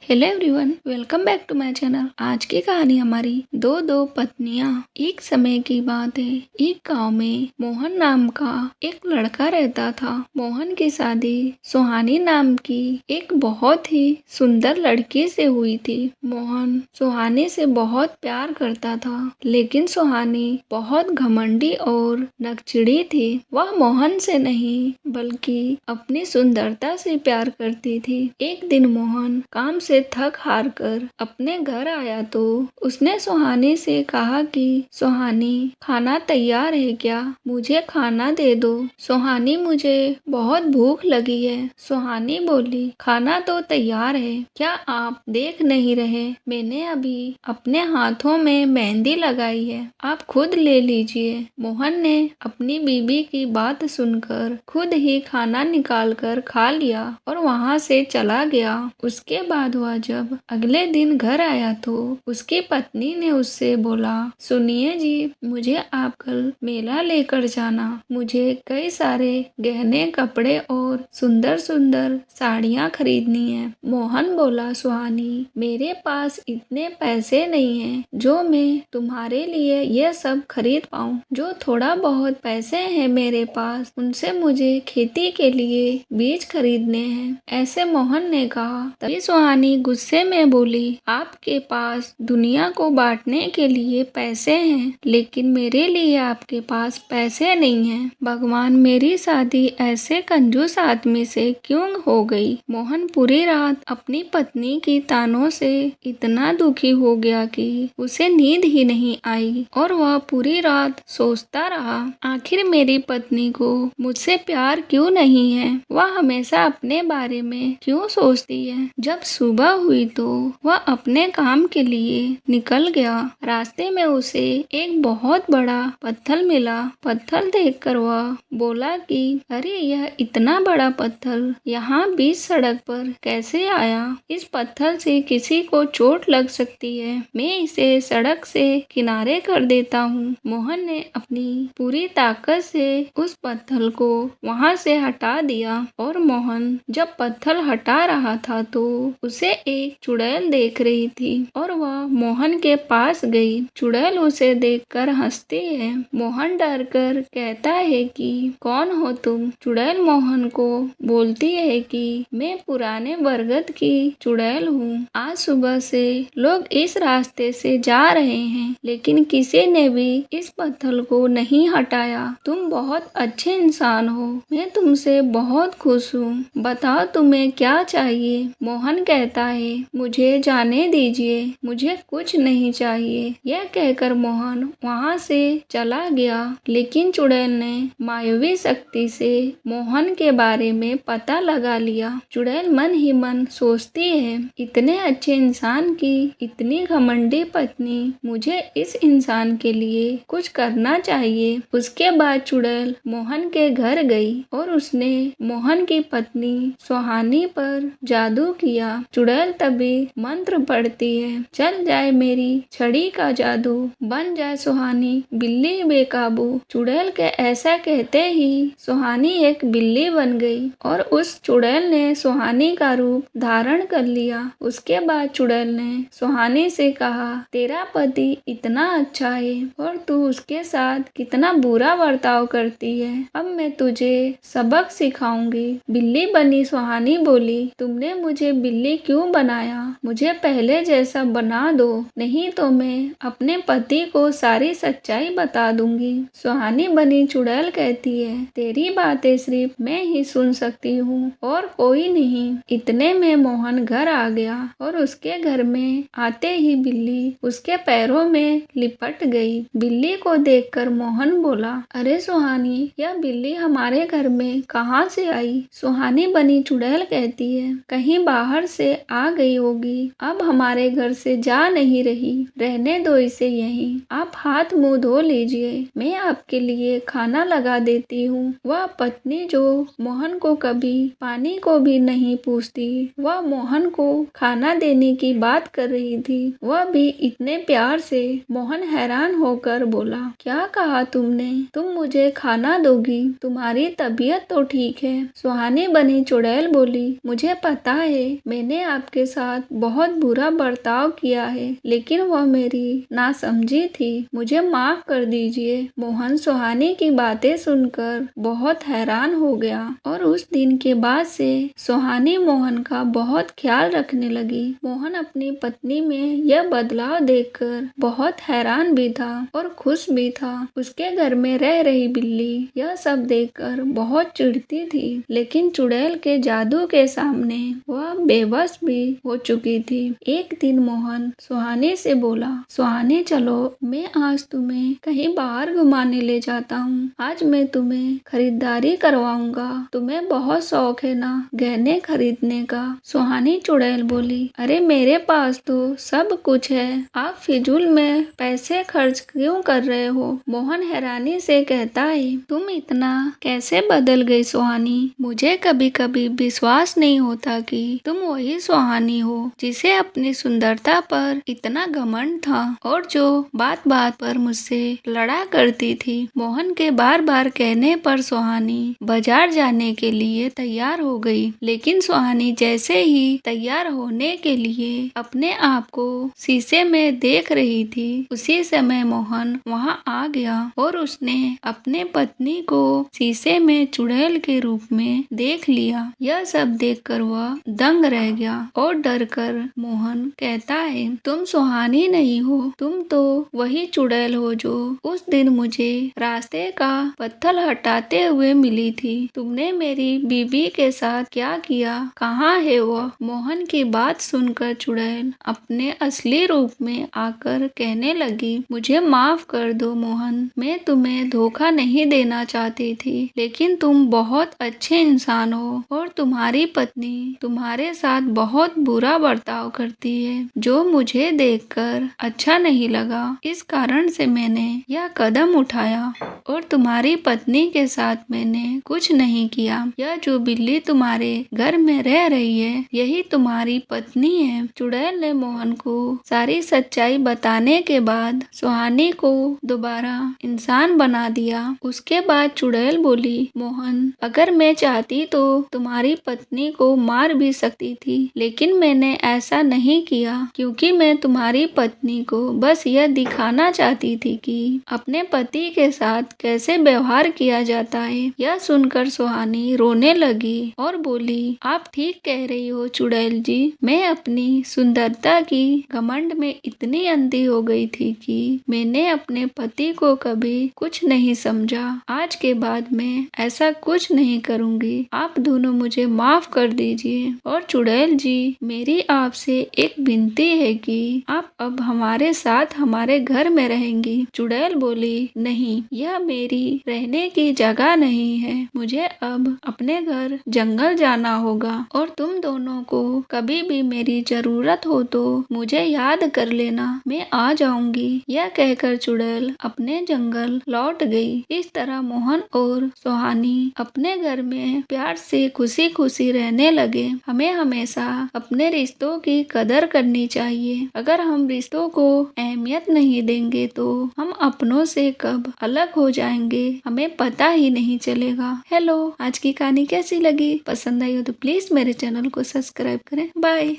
Hello everyone, welcome back to my channel. आज की कहानी हमारी दो पत्नियां। एक समय की बात है, एक गांव में मोहन नाम का एक लड़का रहता था। मोहन की शादी सुहानी नाम की एक बहुत ही सुंदर लड़की से हुई थी। मोहन सुहानी से बहुत प्यार करता था, लेकिन सुहानी बहुत घमंडी और नकचिड़ी थी। वह मोहन से नहीं बल्कि अपनी सुंदरता से प्यार करती थी। एक दिन मोहन काम से थक हार कर अपने घर आया तो उसने सुहानी से कहा कि सुहानी, खाना तैयार है क्या? मुझे खाना दे दो। सुहानी, मुझे बहुत भूख लगी है। सुहानी बोली, खाना तो तैयार है, क्या आप देख नहीं रहे? मैंने अभी अपने हाथों में मेहंदी लगाई है, आप खुद ले लीजिए। मोहन ने अपनी बीबी की बात सुनकर खुद ही खाना निकाल कर खा लिया और वहाँ से चला गया। उसके बाद वह जब अगले दिन घर आया तो उसकी पत्नी ने उससे बोला, सुनिए जी, मुझे आप कल मेला लेकर जाना। मुझे कई सारे गहने, कपड़े और सुंदर सुंदर साड़ियाँ खरीदनी है। मोहन बोला, सुहानी, मेरे पास इतने पैसे नहीं हैं जो मैं तुम्हारे लिए ये सब खरीद पाऊँ। जो थोड़ा बहुत पैसे हैं मेरे पास, उनसे मुझे खेती के लिए बीज खरीदने हैं, ऐसे मोहन ने कहा। तभी सुहानी गुस्से में बोली, आपके पास दुनिया को बांटने के लिए पैसे हैं, लेकिन मेरे लिए आपके पास पैसे नहीं हैं। भगवान, मेरी शादी ऐसे कंजूस आदमी से क्यों हो गई? मोहन पूरी रात अपनी पत्नी की तानों से इतना दुखी हो गया कि उसे नींद ही नहीं आई और वह पूरी रात सोचता रहा, आखिर मेरी पत्नी को मुझसे प्यार क्यों नहीं है? वह हमेशा अपने बारे में क्यों सोचती है? जब सुबह हुई तो वह अपने काम के लिए निकल गया। रास्ते में उसे एक बहुत बड़ा पत्थर मिला। पत्थर देखकर वह बोला कि अरे, यह इतना बड़ा पत्थर यहाँ बीच सड़क पर कैसे आया? इस पत्थर से किसी को चोट लग सकती है, मैं इसे सड़क से किनारे कर देता हूँ। मोहन ने अपनी पूरी ताकत से उस पत्थर को वहाँ से हटा दिया और मोहन जब पत्थर हटा रहा था तो उसे एक चुड़ैल देख रही थी और वह मोहन के पास गई। चुड़ैल उसे देखकर हंसती है। मोहन डरकर कहता है कि कौन हो तुम? चुड़ैल मोहन को बोलती है कि मैं पुराने बरगद की चुड़ैल हूँ। आज सुबह से लोग इस रास्ते से जा रहे हैं, लेकिन किसी ने भी इस पत्थर को नहीं हटाया। तुम बहुत अच्छे इंसान हो, मैं तुमसे बहुत खुश हूँ। बताओ तुम्हें क्या चाहिए? मोहन कहता है, मुझे जाने दीजिए, मुझे कुछ नहीं चाहिए। यह कहकर मोहन वहाँ से चला गया, लेकिन चुड़ैल ने मायावी शक्ति से मोहन के बारे में पता लगा लिया। चुड़ैल मन ही मन सोचती है, इतने अच्छे इंसान की इतनी घमंडी पत्नी, मुझे इस इंसान के लिए कुछ करना चाहिए। उसके बाद चुड़ैल मोहन के घर गई और उसने मोहन की पत्नी सुहानी पर जादू किया। चुड़ैल तभी मंत्र पढ़ती है, चल जाए मेरी छड़ी का जादू, बन जाए सुहानी बिल्ली बेकाबू। चुड़ैल के ऐसा कहते ही सुहानी एक बिल्ली बन गई और उस चुड़ैल ने सुहानी का रूप धारण कर लिया। उसके बाद चुड़ैल ने सुहानी से कहा, तेरा पति इतना अच्छा है और तू उसके साथ कितना बुरा बर्ताव करती है, अब मैं तुझे सबक सिखाऊंगी। बिल्ली बनी सुहानी बोली, तुमने मुझे बिल्ली क्यों बनाया? मुझे पहले जैसा बना दो, नहीं तो मैं अपने पति को सारी सच्चाई बता दूंगी। सुहानी बनी चुड़ैल कहती है, तेरी बातें सिर्फ मैं ही सुन सकती हूँ और कोई नहीं। इतने में मोहन घर आ गया और उसके घर में आते ही बिल्ली उसके पैरों में लिपट गई। बिल्ली को देखकर मोहन बोला, अरे सुहानी, यह बिल्ली हमारे घर में कहाँ से आई? सुहानी बनी चुड़ैल कहती है, कहीं बाहर से आ गई होगी, अब हमारे घर से जा नहीं रही, रहने दो इसे यहीं। आप हाथ मुंह धो लीजिए, मैं आपके लिए खाना लगा देती हूँ। वह पत्नी जो मोहन को कभी पानी को भी नहीं पूछती, वह मोहन को खाना देने की बात कर रही थी, वह भी इतने प्यार से। मोहन हैरान होकर बोला, क्या कहा तुमने? तुम मुझे खाना दोगी? तुम्हारी तबीयत तो ठीक है? सुहानी बनी चुड़ैल बोली, मुझे पता है, मैंने आपके साथ बहुत बुरा बर्ताव किया है, लेकिन वह मेरी नासमझी थी। मुझे माफ कर दीजिए। मोहन सुहानी की बातें सुनकर बहुत हैरान हो गया और उस दिन के बाद से सुहानी मोहन का बहुत ख्याल रखने लगी। मोहन अपनी पत्नी में यह बदलाव देखकर बहुत हैरान भी था और खुश भी था। उसके घर में रह रही बिल्ली यह सब देखकर बहुत चिढ़ती थी, लेकिन चुड़ैल के जादू के सामने वह बेबस भी हो चुकी थी। एक दिन मोहन सुहानी से बोला, सुहानी चलो, मैं आज तुम्हें कहीं बाहर घुमाने ले जाता हूँ। आज मैं तुम्हें खरीदारी करवाऊंगा। तुम्हें बहुत शौक है ना गहने खरीदने का। सुहानी चुड़ैल बोली, अरे मेरे पास तो सब कुछ है, आप फिजूल में पैसे खर्च क्यों कर रहे हो? मोहन हैरानी से कहता है, तुम इतना कैसे बदल गई सुहानी? मुझे कभी कभी विश्वास नहीं होता कि तुम वही सुहानी हो जिसे अपनी सुंदरता पर इतना घमंड था और जो बात बात पर मुझसे लड़ा करती थी। मोहन के बार बार कहने पर सुहानी बाजार जाने के लिए तैयार हो गई, लेकिन सुहानी जैसे ही तैयार होने के लिए अपने आप को शीशे में देख रही थी, उसी समय मोहन वहां आ गया और उसने अपने पत्नी को शीशे में चुड़ैल के रूप में देख लिया। यह सब देखकर वह दंग रह गया और डर कर मोहन कहता है, तुम सुहानी नहीं हो, तुम तो वही चुड़ैल हो जो उस दिन मुझे रास्ते का पत्थर हटाते हुए मिली थी। तुमने मेरी बीबी के साथ क्या किया? कहाँ है वह? मोहन की बात सुनकर चुड़ैल अपने असली रूप में आकर कहने लगी, मुझे माफ कर दो मोहन, मैं तुम्हें धोखा नहीं देना चाहती थी, लेकिन तुम बहुत अच्छे इंसान हो और तुम्हारी पत्नी तुम्हारे साथ बहुत बुरा बर्ताव करती है, जो मुझे देखकर अच्छा नहीं लगा। इस कारण से मैंने यह कदम उठाया और तुम्हारी पत्नी के साथ मैंने कुछ नहीं किया। यह जो बिल्ली तुम्हारे घर में रह रही है, यही तुम्हारी पत्नी है। चुड़ैल ने मोहन को सारी सच्चाई बताने के बाद सुहानी को दोबारा इंसान बना दिया। उसके बाद चुड़ैल बोली, मोहन, अगर मैं चाहती तो तुम्हारी पत्नी को मार भी सकती थी, लेकिन मैंने ऐसा नहीं किया क्योंकि मैं तुम्हारी पत्नी को बस यह दिखाना चाहती थी कि अपने पति के साथ कैसे व्यवहार किया जाता है। यह सुनकर सुहानी रोने लगी और बोली, आप ठीक कह रही हो चुड़ैल जी, मैं अपनी सुंदरता की घमंड में इतनी अंधी हो गई थी कि मैंने अपने पति को कभी कुछ नहीं समझा। आज के बाद मैं ऐसा कुछ नहीं करूंगी। आप दोनों मुझे माफ कर दीजिए। और चुड़ैल जी, मेरी आपसे एक विनती है कि आप अब हमारे साथ हमारे घर में रहेंगी। चुड़ैल बोली, नहीं, यह मेरी रहने की जगह नहीं है, मुझे अब अपने घर जंगल जाना होगा और तुम दोनों को कभी भी मेरी जरूरत हो तो मुझे याद कर लेना, मैं आ जाऊंगी। यह कहकर चुड़ैल अपने जंगल लौट गई। इस तरह मोहन और सुहानी अपने घर में प्यार से खुशी खुशी रहने लगे। हमें हमेशा अपने रिश्तों की कदर करनी चाहिए। अगर हम रिश्तों को अहमियत नहीं देंगे तो हम अपनों से कब अलग हो जाएंगे, हमें पता ही नहीं चलेगा। हेलो, आज की कहानी कैसी लगी? पसंद आई हो तो प्लीज मेरे चैनल को सब्सक्राइब करें। बाय।